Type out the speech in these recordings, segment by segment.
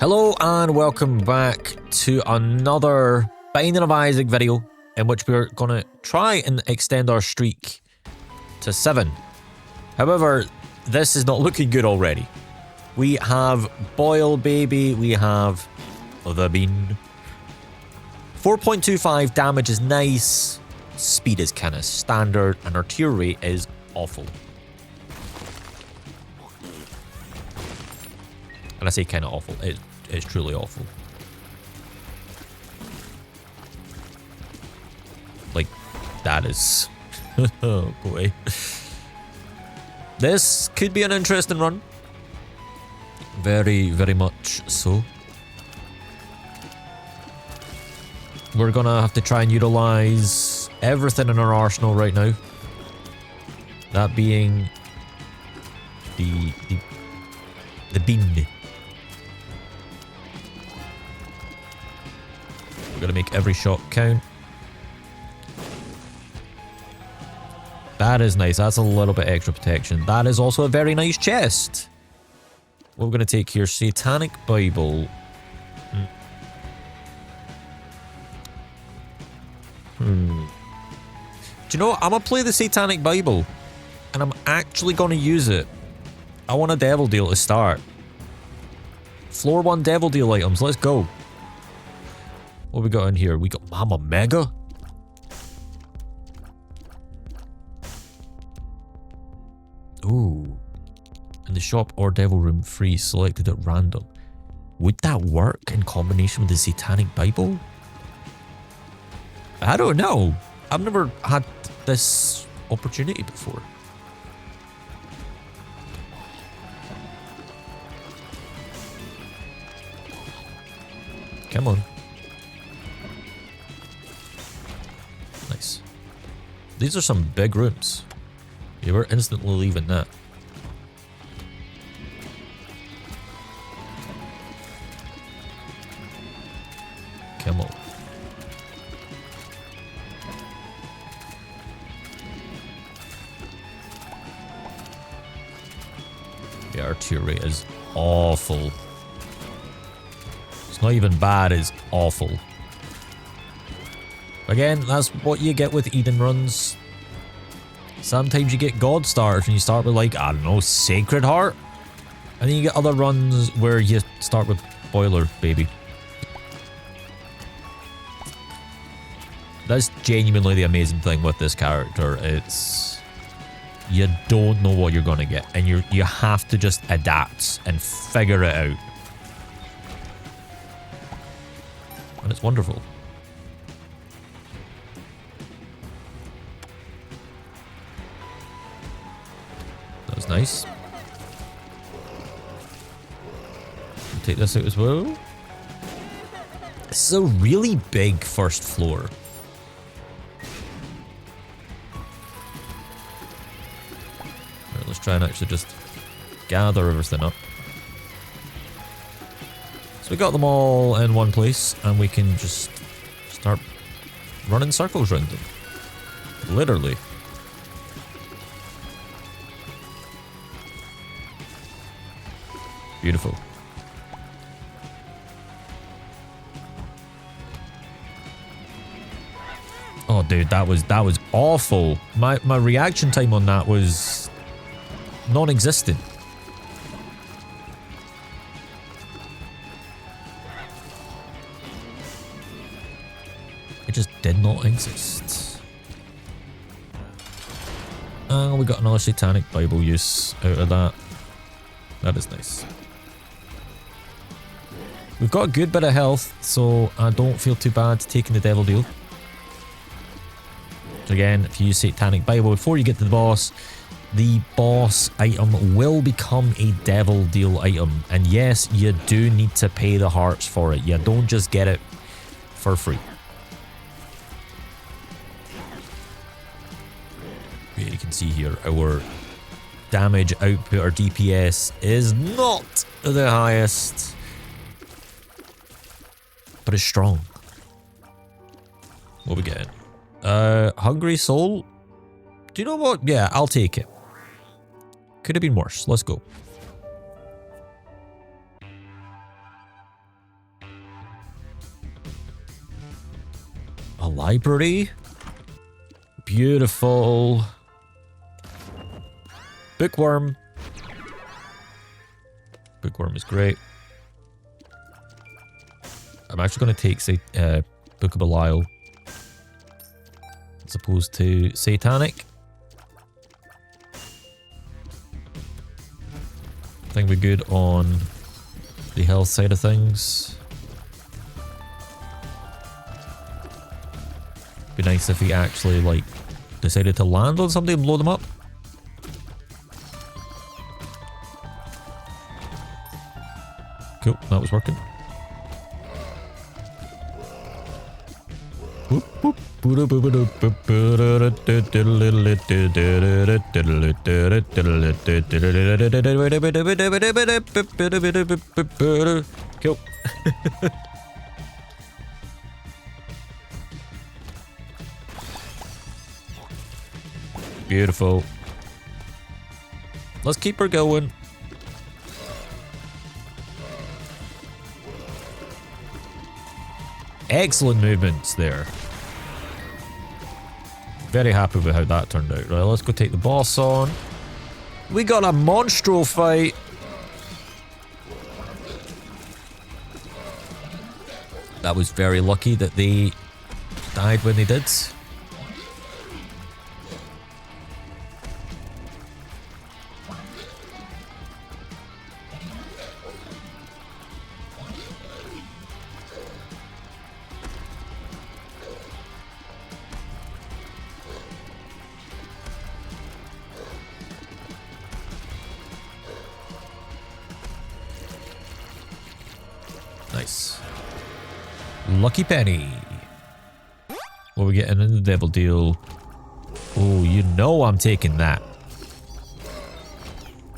Hello and welcome back to another Binding of Isaac video in which we're going to try and extend our streak to 7. However, this is not looking good already. We have Boil Baby, we have the Bean. 4.25 damage is nice, speed is kind of standard, and our tear rate is awful. And I say kind of awful, it's truly awful. Like, that is... oh, go away. This could be an interesting run. Very, very much so. We're gonna have to try and utilize everything in our arsenal right now. That being... the bean. We're gonna make every shot count. That is nice. That's a little bit extra protection. That is also a very nice chest. What we're gonna take here, Satanic Bible. Do you know what? I'm gonna play the Satanic Bible, and I'm actually gonna use it. I want a Devil Deal to start. Floor 1 Devil Deal items. Let's go. What we got in here? We got Mama Mega. Ooh. In the shop or Devil Room, free, selected at random. Would that work in combination with the Satanic Bible? I don't know. I've never had this opportunity before. Come on. Nice. These are some big rooms. You were instantly leaving that. Come on. Yeah, our tear rate is awful. It's not even bad, it's awful. Again, that's what you get with Eden runs. Sometimes you get God stars and you start with, like, I don't know, Sacred Heart. And then you get other runs where you start with Boiler Baby. That's genuinely the amazing thing with this character. It's... you don't know what you're gonna get. And you have to just adapt and figure it out. And it's wonderful. That was nice. I'll take this out as well. This is a really big first floor. Right, let's try and actually just gather everything up. So we got them all in one place, and we can just start running circles around them. Literally. Beautiful. Oh, dude, that was awful. My reaction time on that was non-existent. It just did not exist. And we got another Satanic Bible use out of that. That is nice. We've got a good bit of health, so I don't feel too bad taking the Devil Deal. So again, if you use Satanic Bible before you get to the boss item will become a Devil Deal item. And yes, you do need to pay the hearts for it. You don't just get it for free. You can see here our damage output, our DPS is not the highest, but it's strong. What we getting? Hungry Soul? Do you know what? Yeah, I'll take it. Could have been worse. Let's go. A library. Beautiful. Bookworm. Bookworm is great. I'm actually going to take, say, Book of Belial as opposed to Satanic. I think we're good on the health side of things. Be nice if he actually, like, decided to land on somebody and blow them up. Cool, that was working. Cool. Beautiful. Let's keep her going. Excellent movements there. Very happy with how that turned out. Right, let's go take the boss on. We got a monstro fight. That was very lucky that they died when they did. Nice. Lucky penny. What are we getting in the devil deal? Oh, you know I'm taking that.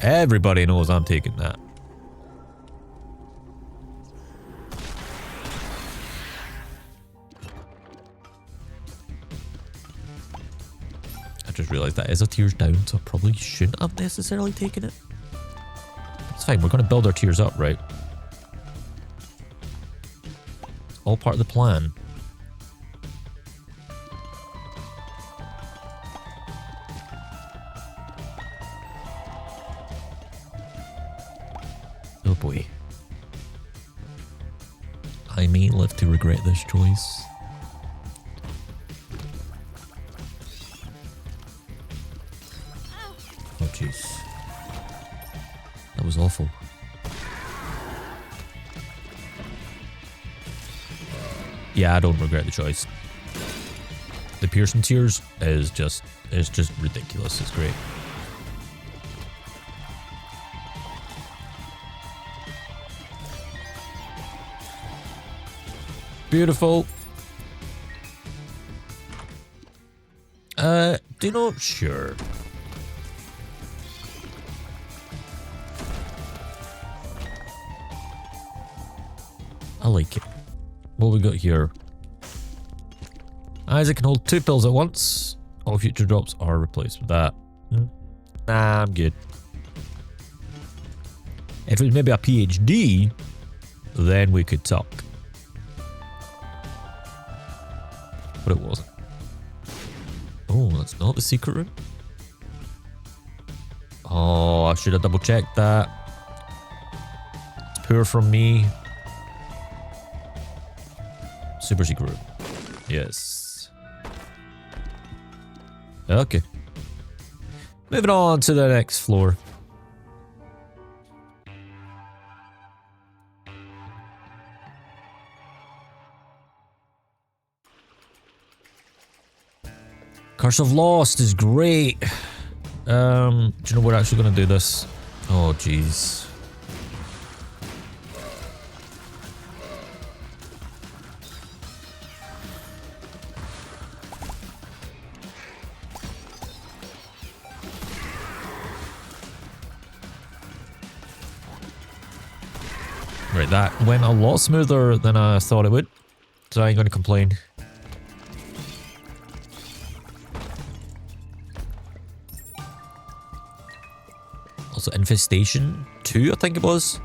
Everybody knows I'm taking that. I just realised that is a tears down, so I probably shouldn't have necessarily taken it. It's fine, we're going to build our tears up, right? All part of the plan. Oh boy. I may live to regret this choice. Oh jeez. That was awful. Yeah, I don't regret the choice. The Piercing Tears is just ridiculous. It's great. Beautiful. Do not sure. I like it. What we got here? Isaac can hold 2 pills at once. All future drops are replaced with that. Nah, I'm good. If it was maybe a PhD, then we could talk. But it wasn't. Oh, that's not the secret room? Oh, I should have double checked that. It's poor from me. Super secret room. Yes. Okay. Moving on to the next floor. Curse of Lost is great. Do you know we're actually going to do this? Oh, jeez. Right, that went a lot smoother than I thought it would, so I ain't going to complain. Also, Infestation 2, I think it was.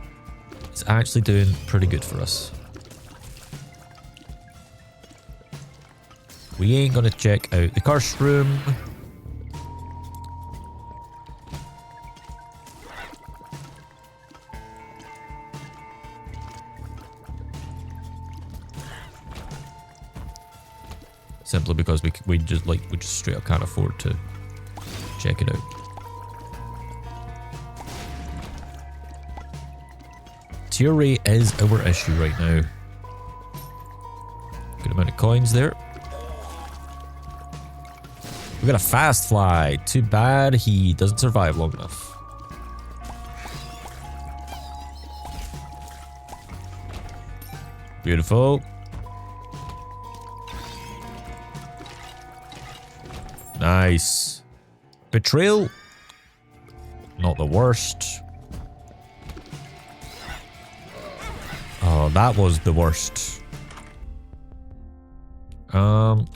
It's actually doing pretty good for us. We ain't gonna check out the curse room. Simply because we just straight up can't afford to check it out. Tier rate is our issue right now. Good amount of coins there. We got a fast fly. Too bad he doesn't survive long enough. Beautiful. Nice. Betrayal. Not the worst. Oh, that was the worst.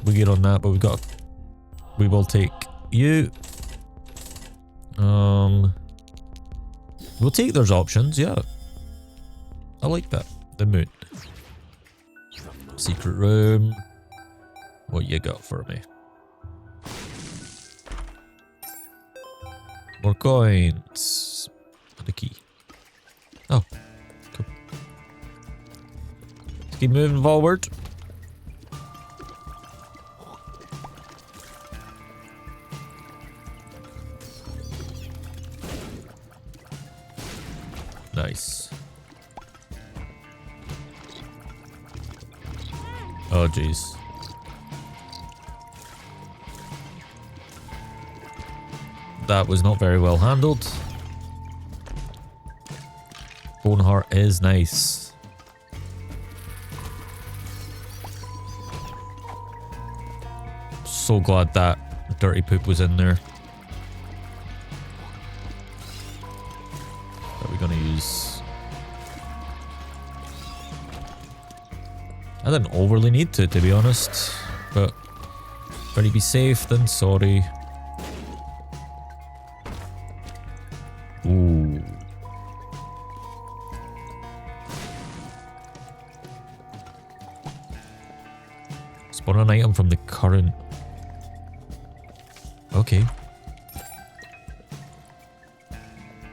We get on that, but we will take you. We'll take those options, yeah. I like that. The moon. Secret room. What you got for me? More coins. And a key. Oh, cool. Let's keep moving forward. Nice. Oh, jeez. That was not very well handled. Bone heart is nice. So glad that dirty poop was in there. What are we gonna use? I didn't overly need to be honest, but better be safe than sorry. Ooh. Spawn an item from the current. Okay.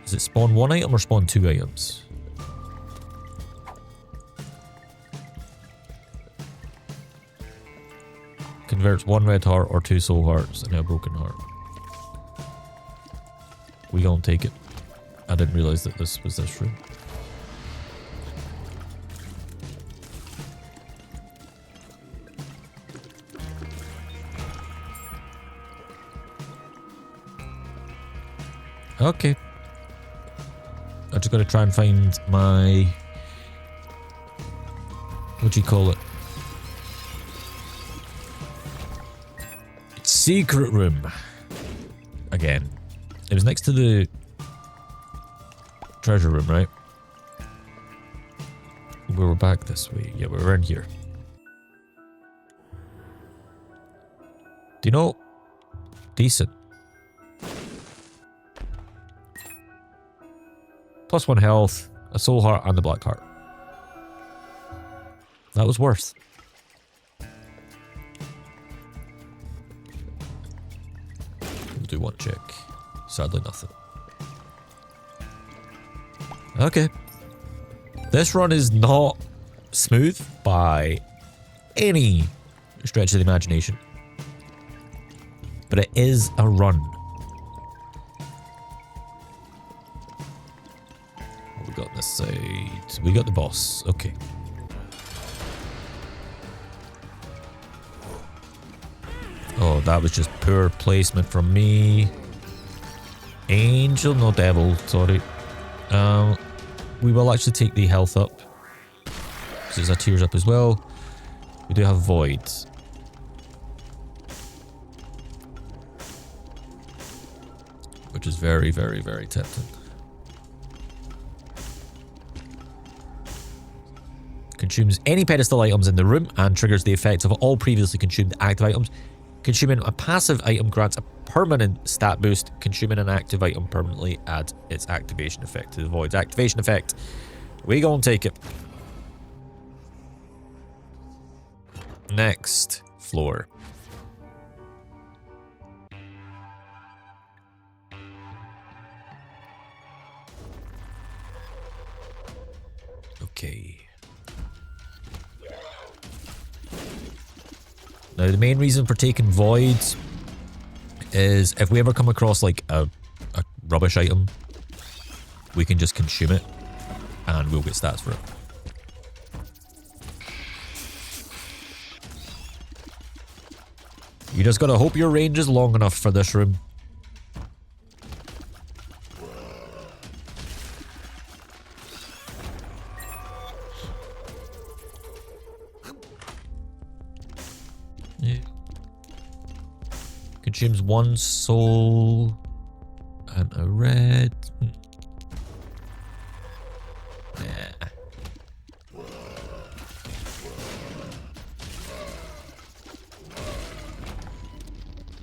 Does it spawn one item or spawn two items? Converts one red heart or two soul hearts into a broken heart. We gonna take it. I didn't realize that this was this room. Okay. I just gotta try and find my... what do you call it? Secret room. Again. It was next to the treasure room, right? We were back this way. Yeah, we were in here. Do you know? Decent. +1 health, a soul heart, and a black heart. That was worth. We'll do one check. Sadly, nothing. Okay. This run is not smooth by any stretch of the imagination. But it is a run. What we got on this side? We got the boss. Okay. Oh, that was just poor placement from me. Angel, no devil, sorry. We will actually take the health up. Because that tears up as well. We do have void. Which is very, very, very tempting. Consumes any pedestal items in the room and triggers the effects of all previously consumed active items. Consuming a passive item grants a permanent stat boost. Consuming an active item permanently adds its activation effect to the void's activation effect. We gonna take it. Next floor. Now, the main reason for taking voids is if we ever come across like a rubbish item, we can just consume it and we'll get stats for it. You just gotta hope your range is long enough for this room. Yeah. Consumes 1 soul and a red.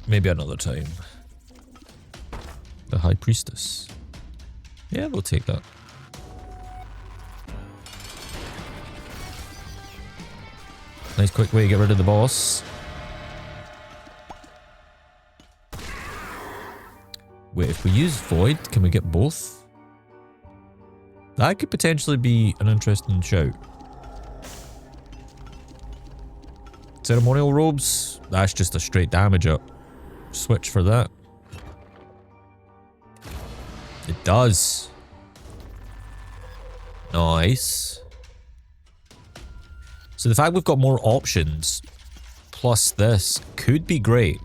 Maybe another time. The High Priestess. Yeah, we'll take that. Nice quick way to get rid of the boss. Wait, if we use Void, can we get both? That could potentially be an interesting shout. Ceremonial robes? That's just a straight damage up. Switch for that. It does. Nice. So the fact we've got more options plus this could be great.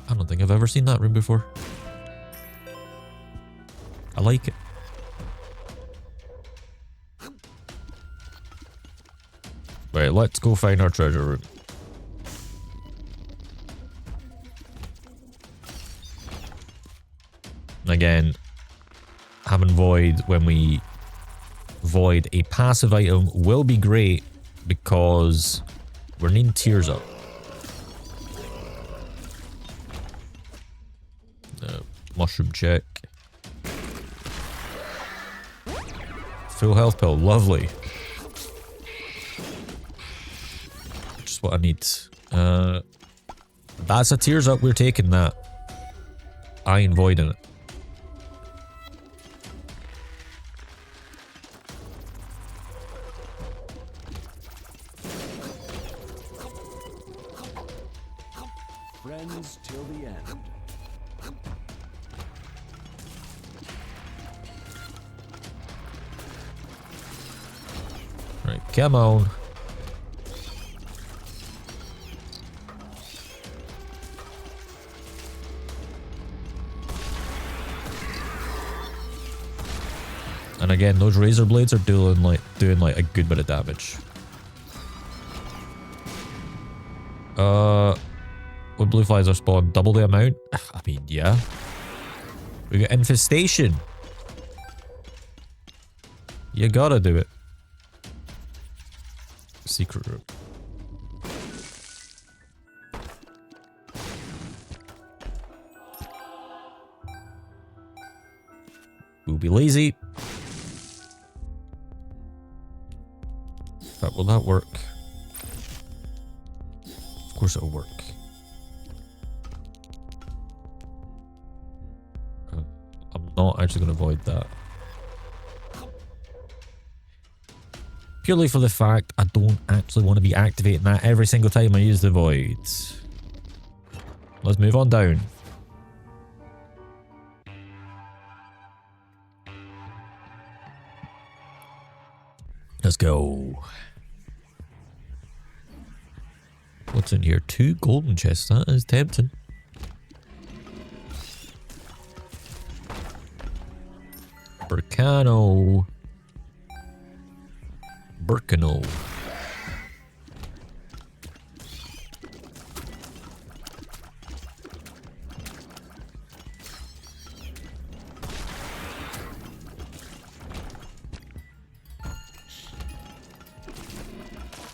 I don't think I've ever seen that room before. I like it. Right, let's go find our treasure room. Again, having void when we void a passive item will be great because we're needing tears up. Mushroom check. Full health pill, lovely. Just what I need. That's a tears up, we're taking that. I ain't voiding it. Friends till the end. Right, come on. And again, those razor blades are doing like a good bit of damage. When blue flies are spawned, double the amount? I mean, yeah. We got infestation. You gotta do it. Secret room. We'll be lazy. But will that work? Of course it'll work. I'm not actually going to avoid that. Purely for the fact I don't actually want to be activating that every single time I use the void. Let's move on down. Let's go. What's in here? 2 golden chests. That is tempting. Burkano. Burkano.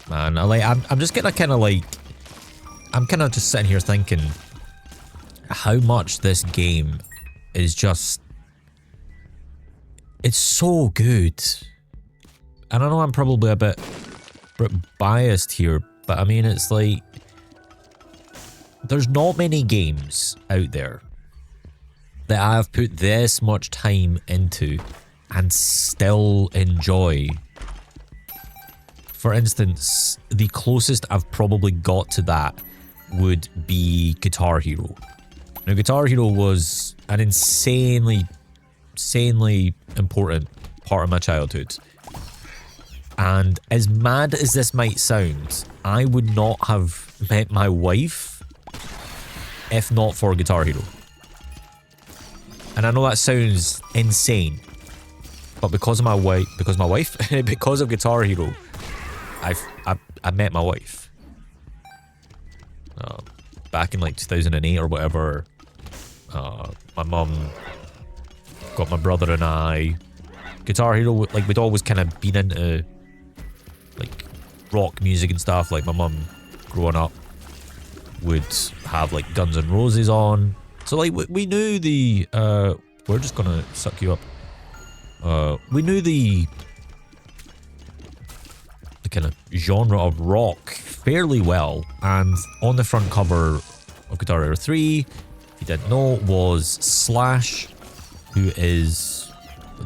Man, I'm just gonna kind of like, I'm kind of just sitting here thinking how much this game is just, it's so good. And I know I'm probably a bit biased here, but I mean, it's like, there's not many games out there that I've put this much time into and still enjoy For instance, the closest I've probably got to that would be Guitar Hero. Now, Guitar Hero was an insanely important part of my childhood. And as mad as this might sound, I would not have met my wife if not for Guitar Hero. And I know that sounds insane, but because of my wife, because of Guitar Hero, I met my wife. Back in like 2008 or whatever, my mum got my brother and I. Guitar Hero, like, we'd always kind of been into like rock music and stuff. Like, my mum growing up would have like Guns N' Roses on, so like we knew the we're just gonna suck you up. We knew the kind of genre of rock fairly well. And on the front cover of Guitar Hero 3, if you didn't know, was Slash, who is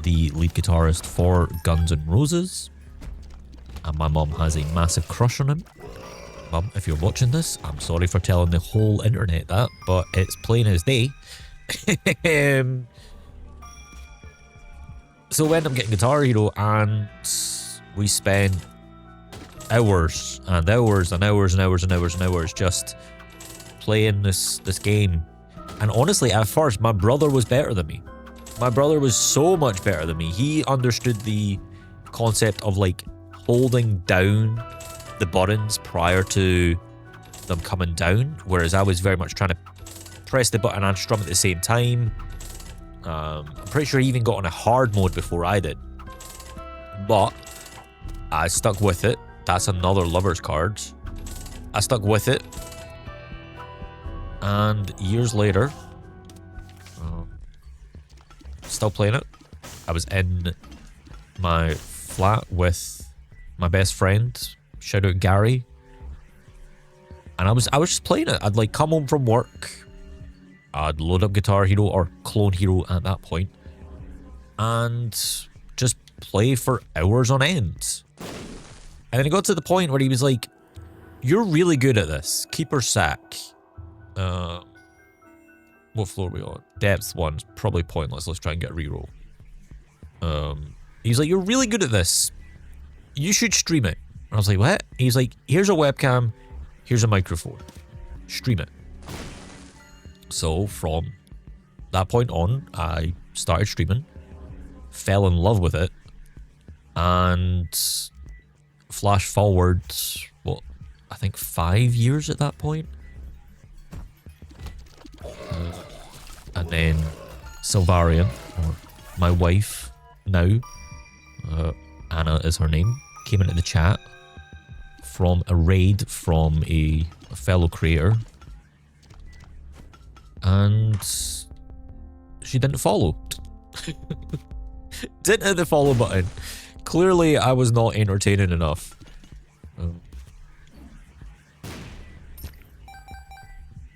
the lead guitarist for Guns N' Roses, and my mum has a massive crush on him. Mum, if you're watching this, I'm sorry for telling the whole internet that, but it's plain as day. So we ended up getting Guitar Hero, and we spent hours and hours and hours and hours and hours and hours just playing this game. And honestly, at first, my brother was better than me. My brother was so much better than me. He understood the concept of like holding down the buttons prior to them coming down, whereas I was very much trying to press the button and strum at the same time. I'm pretty sure he even got on a hard mode before I did, but I stuck with it. That's another lover's card. I stuck with it, and years later, still playing it. I was in my flat with my best friend, shout out Gary, and I was just playing it. I'd like come home from work, I'd load up Guitar Hero or Clone Hero at that point, and just play for hours on end. And then it got to the point where he was like, "You're really good at this. Keep or sack." What floor are we on? Depth 1's probably pointless. Let's try and get a reroll. He's like, "You're really good at this. You should stream it." And I was like, "What?" He's like, "Here's a webcam. Here's a microphone. Stream it." So from that point on, I started streaming, fell in love with it, and flash forward, what, I think 5 years at that point. And then Silvarian, or my wife now, Anna is her name, came into the chat from a raid from a fellow creator, and she didn't follow. Didn't hit the follow button. Clearly, I was not entertaining enough.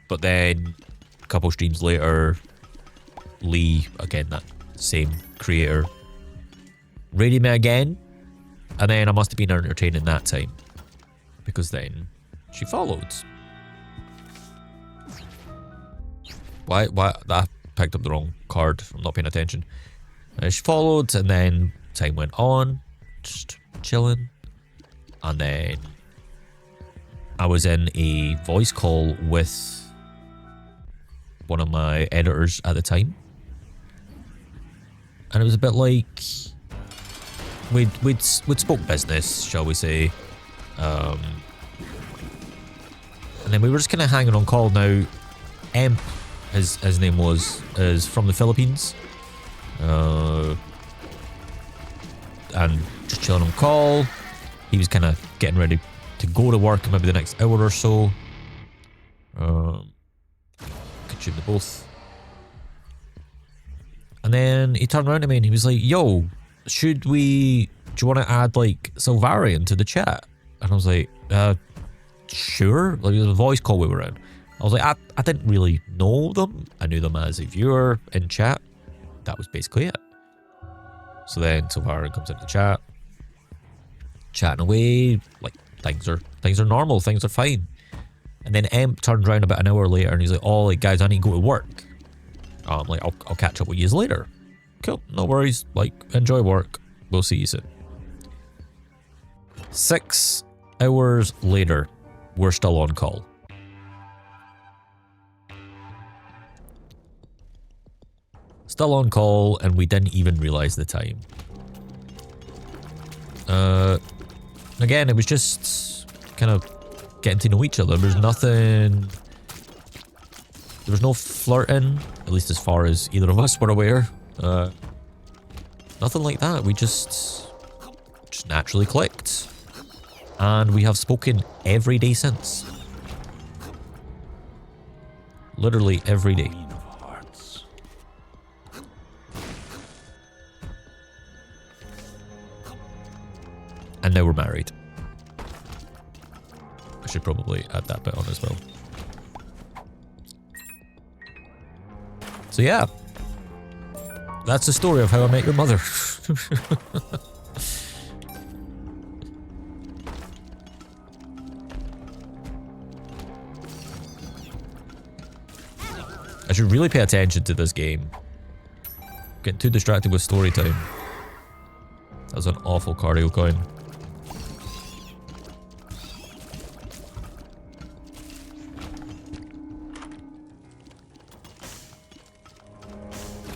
But then, a couple streams later, Lee, again, that same creator, raided me again. And then I must have been entertaining that time, because then she followed. Why? I picked up the wrong card. I'm not paying attention. She followed, and then time went on, just chilling. And then I was in a voice call with one of my editors at the time, and it was a bit like we'd spoke business, shall we say, and then we were just kind of hanging on call. Now, Emp, his name is from the Philippines, and just chilling on call. He was kind of getting ready to go to work in maybe the next hour or so. Could tune the both. And then he turned around to me and he was like, "Yo, do you want to add like Silvarian to the chat?" And I was like, sure. Like, it was a voice call we were in. I was like, I didn't really know them. I knew them as a viewer in chat. That was basically it. So then Silvarian comes into the chat, chatting away, like things are normal, things are fine. And then Emp turns around about an hour later and he's like, oh, like, guys, I need to go to work. I'm like, I'll catch up with you later. Cool, no worries. Like, enjoy work. We'll see you soon. 6 hours later, we're still on call. Still on call, and we didn't even realize the time. Again, it was just kind of getting to know each other. There's nothing... There was no flirting, at least as far as either of us were aware. Nothing like that. We just naturally clicked. And we have spoken every day since. Literally every day. And now we're married. I should probably add that bit on as well. So yeah. That's the story of how I met your mother. I should really pay attention to this game. Getting too distracted with story time. That was an awful cardio coin.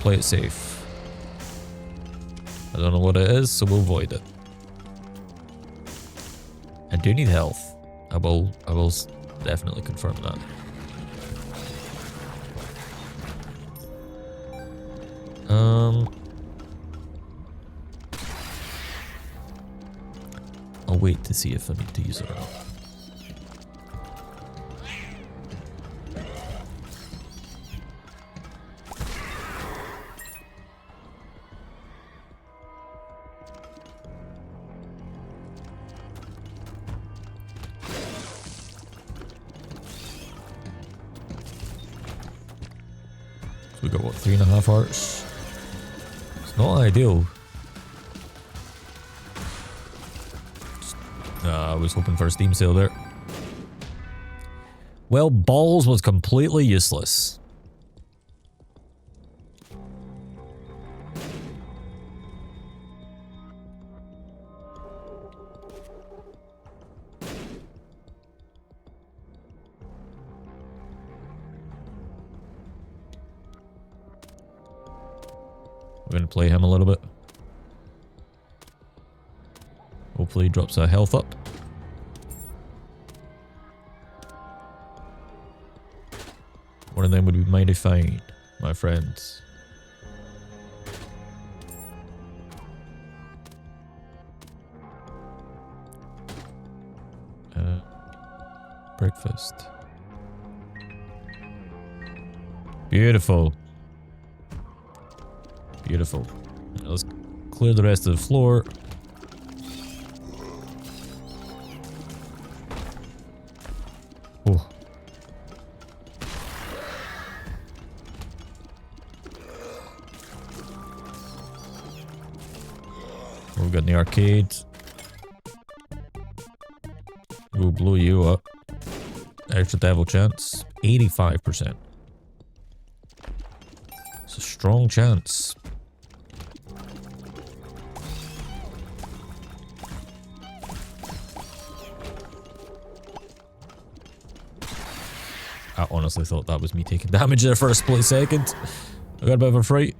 Play it safe. I don't know what it is, so we'll avoid it. I do need health. I will definitely confirm that. I'll wait to see if I need to use it or not. So we got what, 3.5 hearts? It's not ideal. I was hoping for a Steam sale there. Well, balls was completely useless. We're going to play him a little bit. Hopefully he drops our health up. One of them would be mighty fine, my friends. Breakfast. Beautiful. Beautiful. Let's clear the rest of the floor. Oh. We've got in the arcade. We'll blow you up. Extra devil chance. 85%. It's a strong chance. I honestly thought that was me taking damage there for a split second. I got a bit of a fright.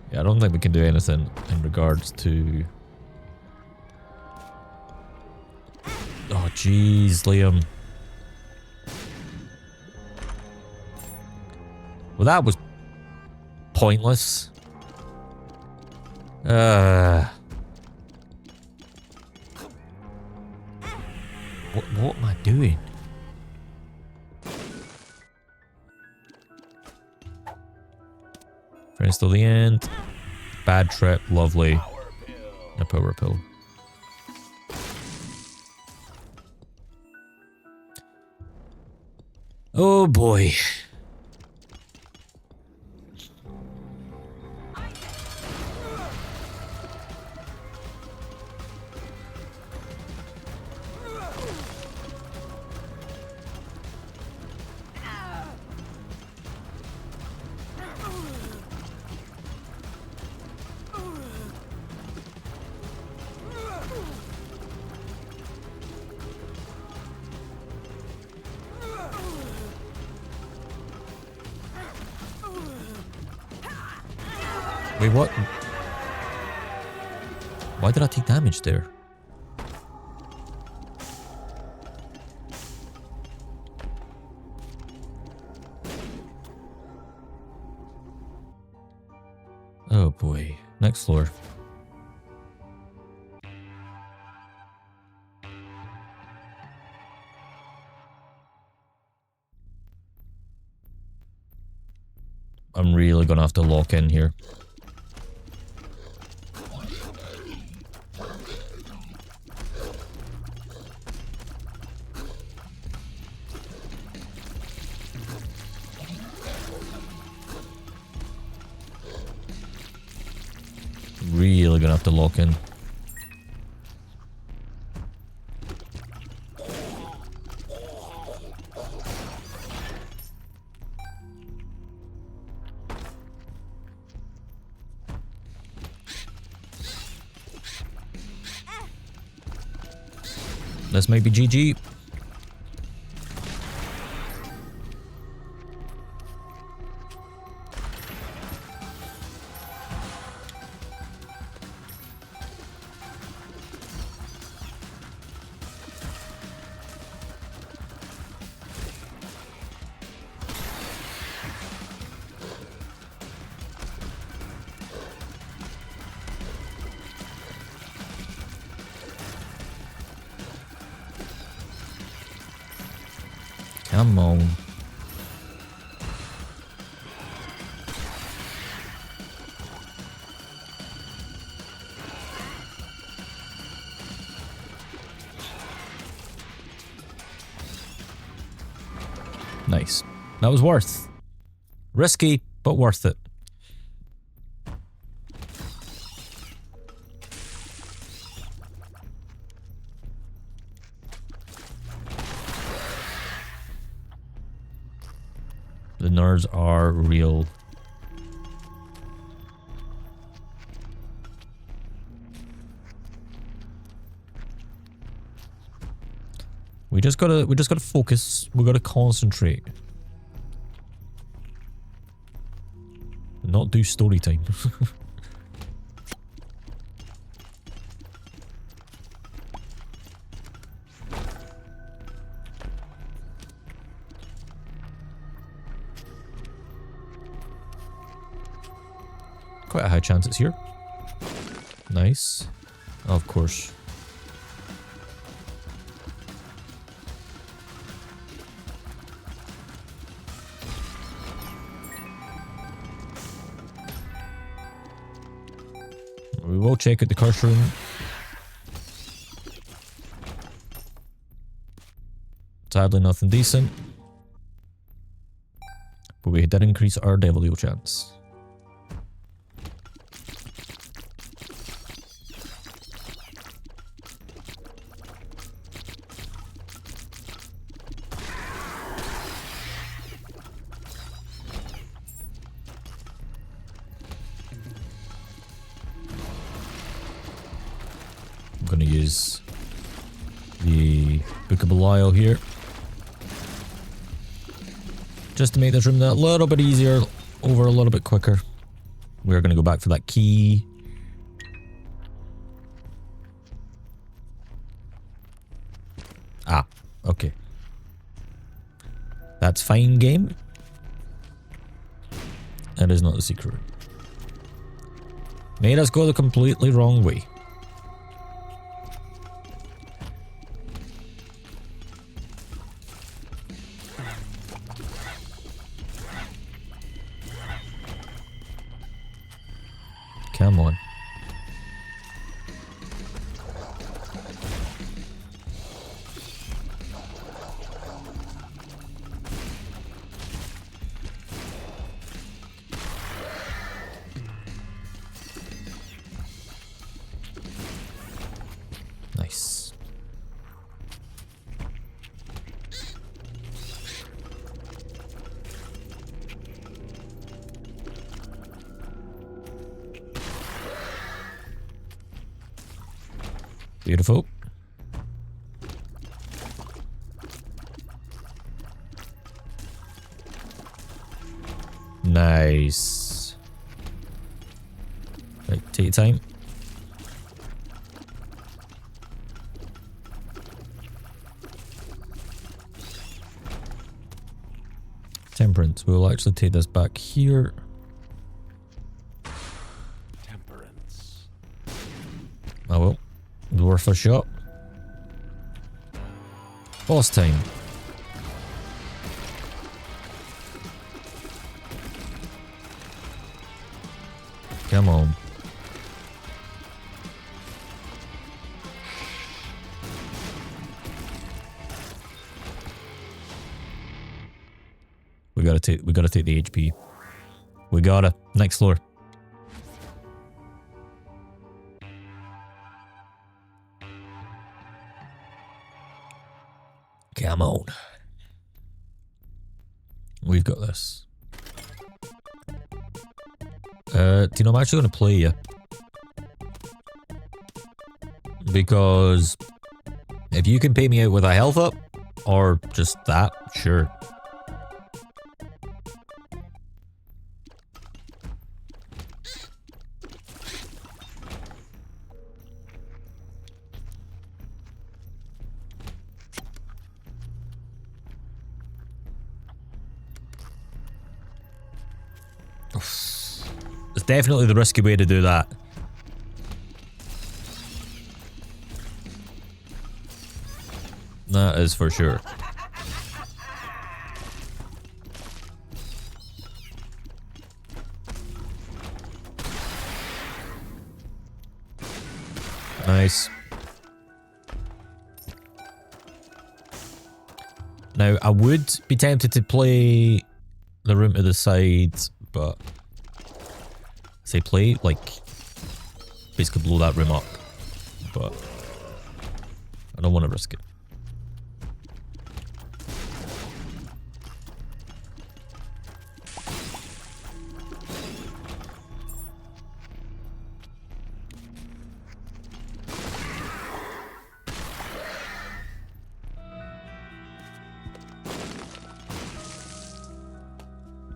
Yeah, I don't think we can do anything in regards to... Oh, jeez, Liam. Well, that was pointless. What am I doing? Friends till the end. Bad trip, lovely. A power pill. Oh boy. Wait, what? Why did I take damage there? Oh boy. Next floor. I'm really gonna have to lock in here. Really gonna have to lock in. This might be GG. Come on. Nice. That was worth. Risky, but worth it. The nerds are real. We just gotta focus. We gotta concentrate. Not do story time. Quite a high chance it's here. Nice. Of course. We will check out the curse room. Sadly, nothing decent. But we did increase our devil deal chance. I'm going to use the Book of Belial here. Just to make this room a little bit easier, over a little bit quicker. We're going to go back for that key. Ah, okay. That's fine, game. That is not the secret room. Made us go the completely wrong way. Come on. Nice. Beautiful. Nice. Take your time. Temperance. We'll actually take this back here. Temperance. Oh well. Worth a shot. Boss time. Come on. We gotta take the HP. We gotta. Next floor. Come on. We've got this. Tino, I'm actually gonna play you. Because if you can pay me out with a health up, or just that, sure. It's definitely the risky way to do that. That is for sure. Nice. Now, I would be tempted to play the room to the side, but say play, like, basically blow that room up, but I don't want to risk it.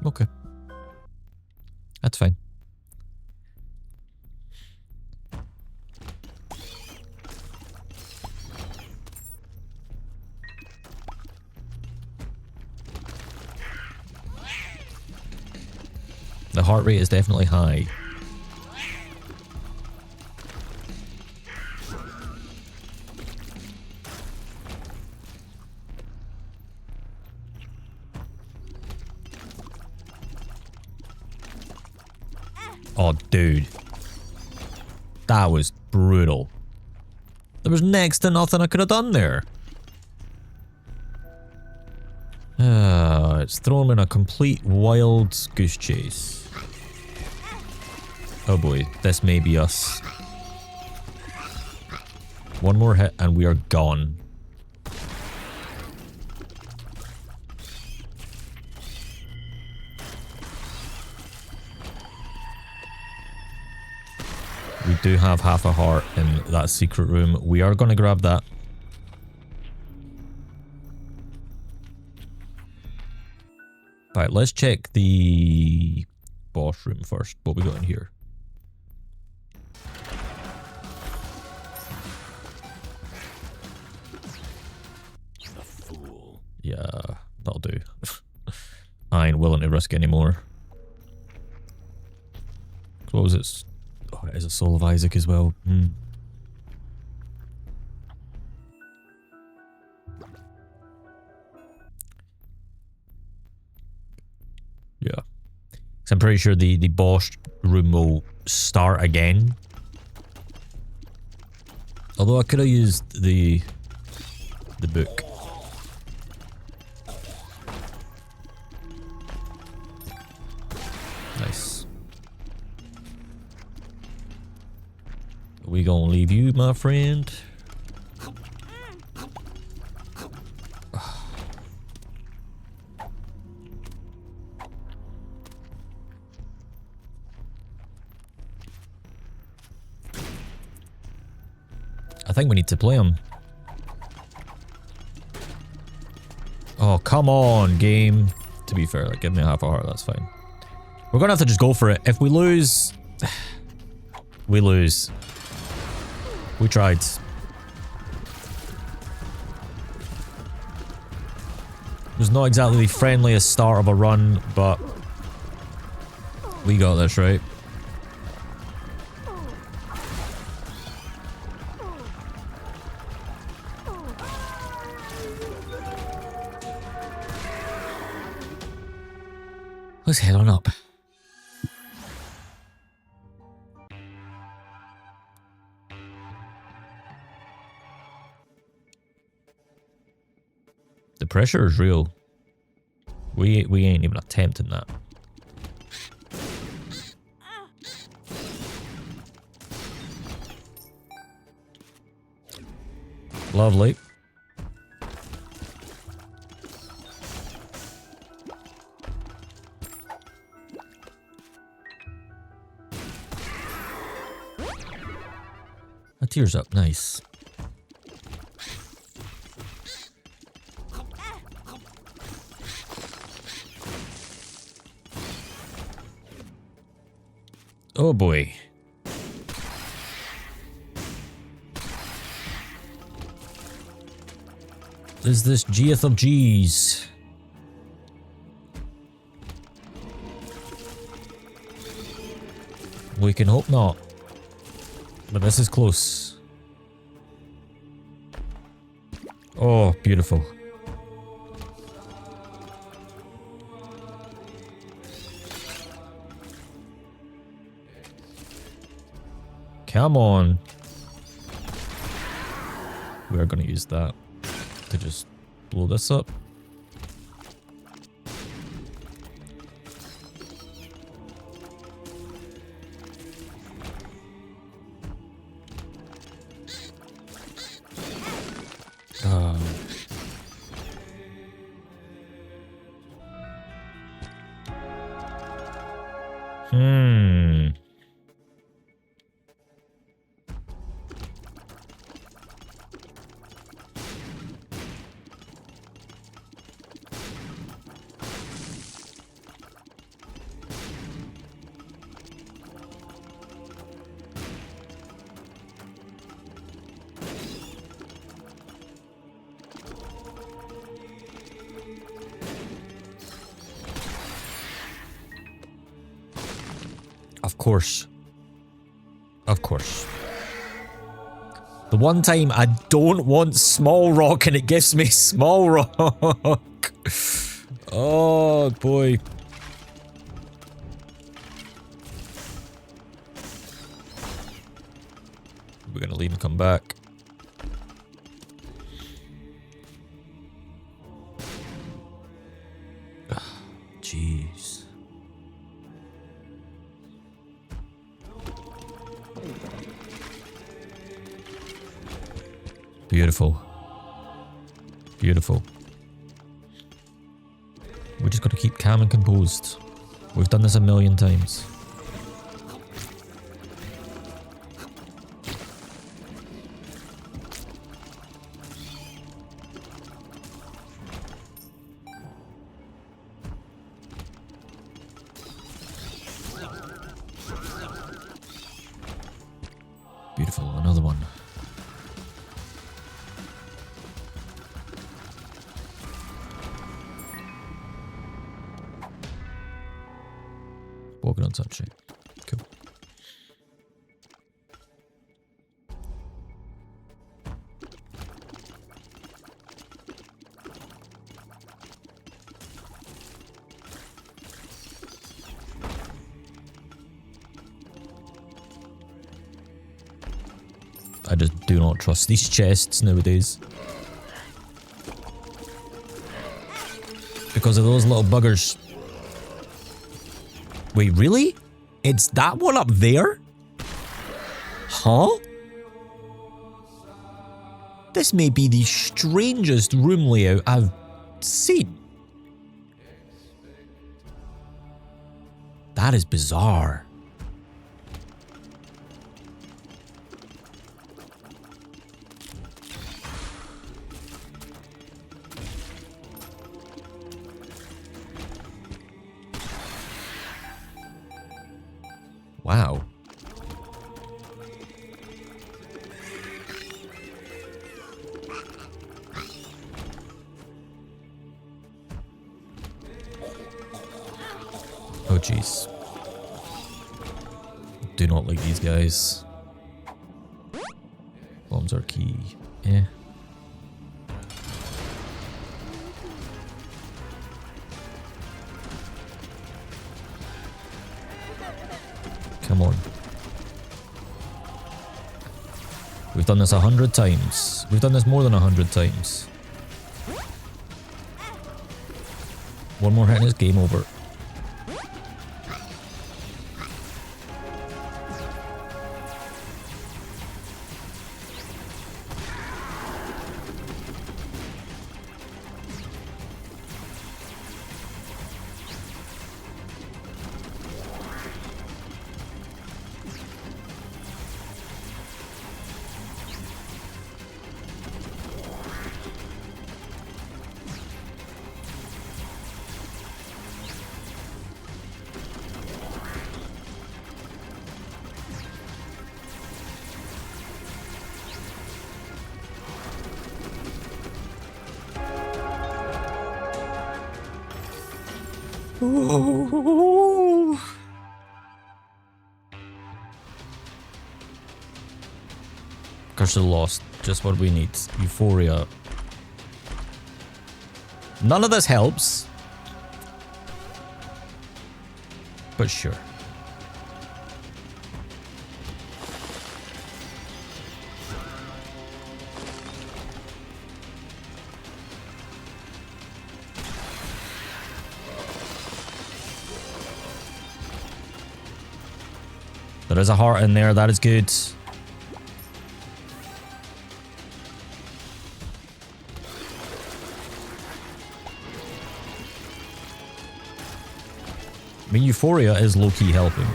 Okay. That's fine. The heart rate is definitely high. Oh, dude. That was brutal. There was next to nothing I could have done there. It's thrown me in a complete wild goose chase. Oh boy, this may be us. One more hit and we are gone. We do have half a heart in that secret room. We are going to grab that. Right, let's check the boss room first. What we got in here? The fool. Yeah, that'll do. I ain't willing to risk anymore. What was it? Oh, it is a Soul of Isaac as well. Yeah. So I'm pretty sure the boss room will start again. Although I could have used the book. Nice. Are we gonna leave you, my friend? I think we need to play him. Oh, come on, game. To be fair, like, give me half a heart, that's fine. We're gonna have to just go for it. If we lose, We lose. We tried. It was not exactly the friendliest start of a run, but we got this, right? Let's head on up. The pressure is real. We ain't even attempting that. Lovely. A tears up, nice. Oh boy. Is this G'th of G's? We can hope not. But this is close. Oh, beautiful. Come on. We are going to use that to just blow this up. Of course. Of course. The one time I don't want small rock and it gives me small rock. Oh boy. We're gonna leave and come back. Jeez. Beautiful. Beautiful. We just got to keep calm and composed. We've done this a million times. Beautiful. Another one. Walking on sunshine. Cool. I just do not trust these chests nowadays. Because of those little buggers. Wait, really? It's that one up there? Huh? This may be the strangest room layout I've seen. That is bizarre. Wow. Oh jeez. Do not like these guys. Bombs are key. Yeah. Come on. We've done this 100 times. We've done this more than 100 times. One more hit and it's game over. Curse of the Lost, just what we need. Euphoria. None of this helps. But sure. There is a heart in there, that is good. I mean, Euphoria is low-key helping.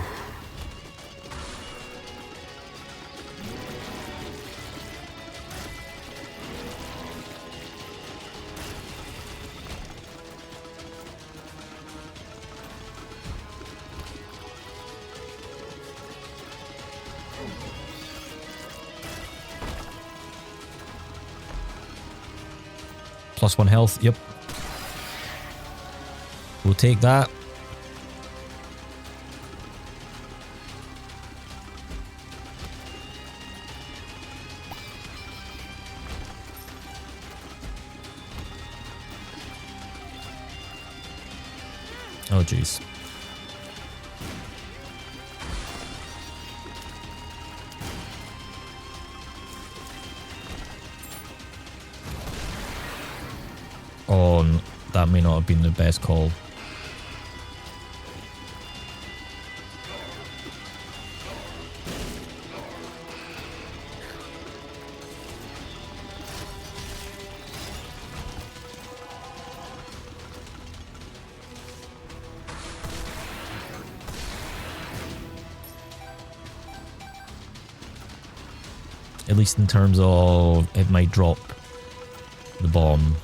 +1 health, yep. We'll take that. Oh jeez. Oh, that may not have been the best call. At least in terms of it might drop the bomb.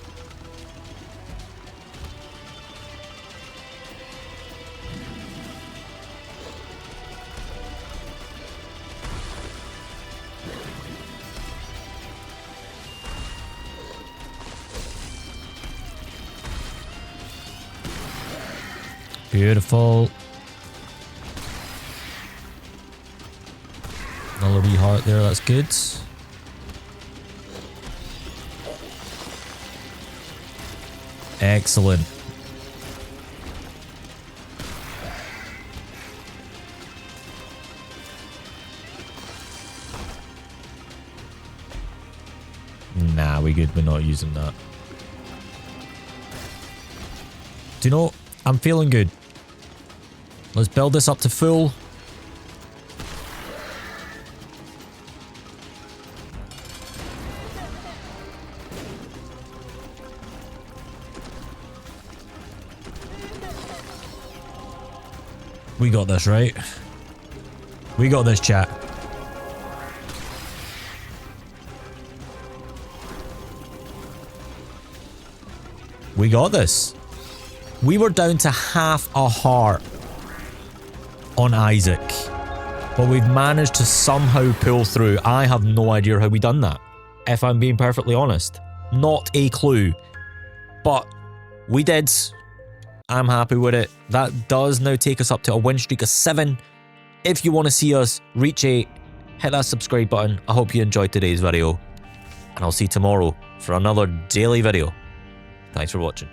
Beautiful. Another wee heart there, that's good. Excellent. Nah, we good. We're not using that. Do you know, I'm feeling good. Let's build this up to full. We got this, right? We got this, chat. We got this. We were down to half a heart on Isaac, but we've managed to somehow pull through. I have no idea how we done that, if I'm being perfectly honest. Not a clue. But we did, I'm happy with it. That does now take us up to a win streak of 7. If you want to see us reach 8, hit that subscribe button. I hope you enjoyed today's video. And I'll see you tomorrow for another daily video. Thanks for watching.